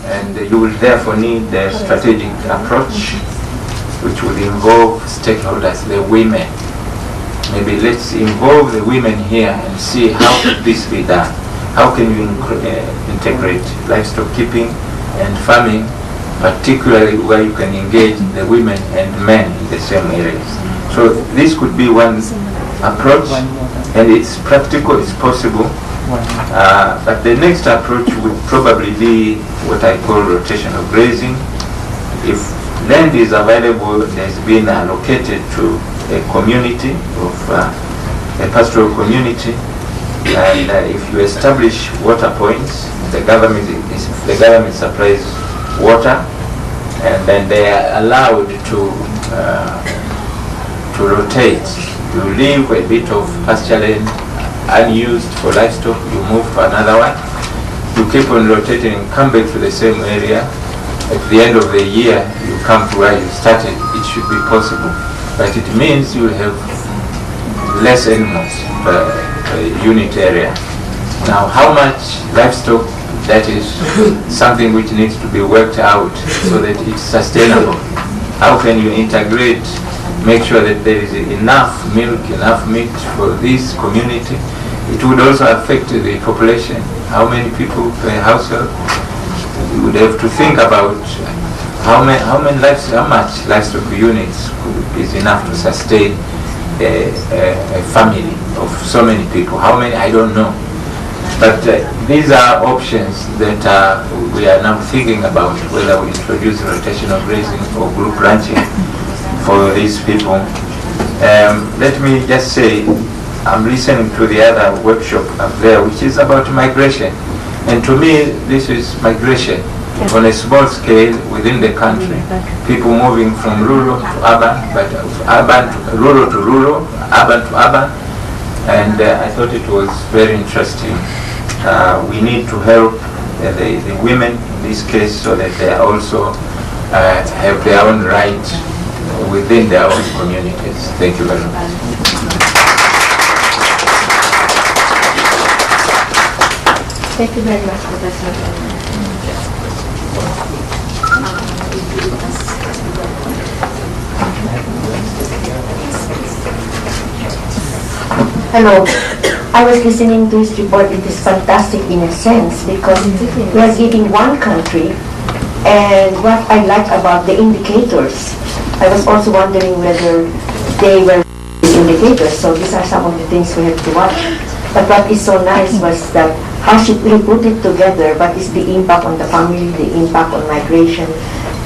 and you will therefore need a strategic approach which will involve stakeholders, the women. Maybe let's involve the women here and see how could this be done. How can you integrate livestock keeping and farming, particularly where you can engage the women and men in the same areas. So this could be one approach, and it's practical, it's possible. But the next approach would probably be what I call rotational grazing. If land is available, there's been allocated to a community of a pastoral community, and if you establish water points, the government supplies water, and then they are allowed to rotate. You leave a bit of pasture land unused for livestock, you move to another one, you keep on rotating and come back to the same area. At the end of the year, you come to where you started. It should be possible, but it means you have less animals per unit area. Now, how much livestock, that is something which needs to be worked out so that it's sustainable. How can you integrate, make sure that there is enough milk, enough meat for this community? It would also affect the population. How many people per household? You would have to think about how much livestock units is enough to sustain a family of so many people. How many? I don't know. But these are options that we are now thinking about, whether we introduce rotational grazing or group ranching for these people. Let me just say, I'm listening to the other workshop up there, which is about migration. And to me, this is migration on a small scale within the country. People moving from rural to urban, but rural to rural, urban to urban. And I thought it was very interesting. We need to help the women in this case so that they also have their own rights within their own communities. Thank you very much. Thank you very much, Professor. Hello. I was listening to his report. It is fantastic in a sense because we are giving one country, and what I like about the indicators, I was also wondering whether they were indicators. So these are some of the things we have to watch. But what is so nice was that how should we put it together? What is the impact on the family, the impact on migration,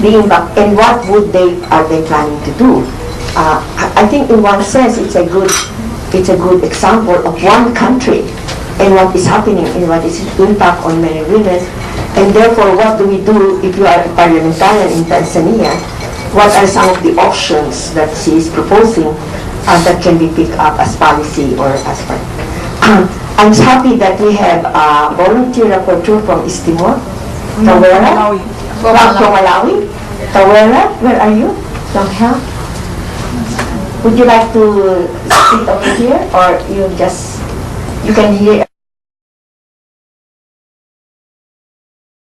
the impact, and what are they planning to do? I think in one sense it's a good example of one country and what is happening and what is its impact on men and women. And therefore, what do we do if you are a parliamentarian in Tanzania? What are some of the options that she is proposing that can be picked up as policy or as part? I'm happy that we have a volunteer rapporteur from East Timor, Tawera, from Malawi. Tawera, where are you? From here? Would you like to sit over here, or you can hear?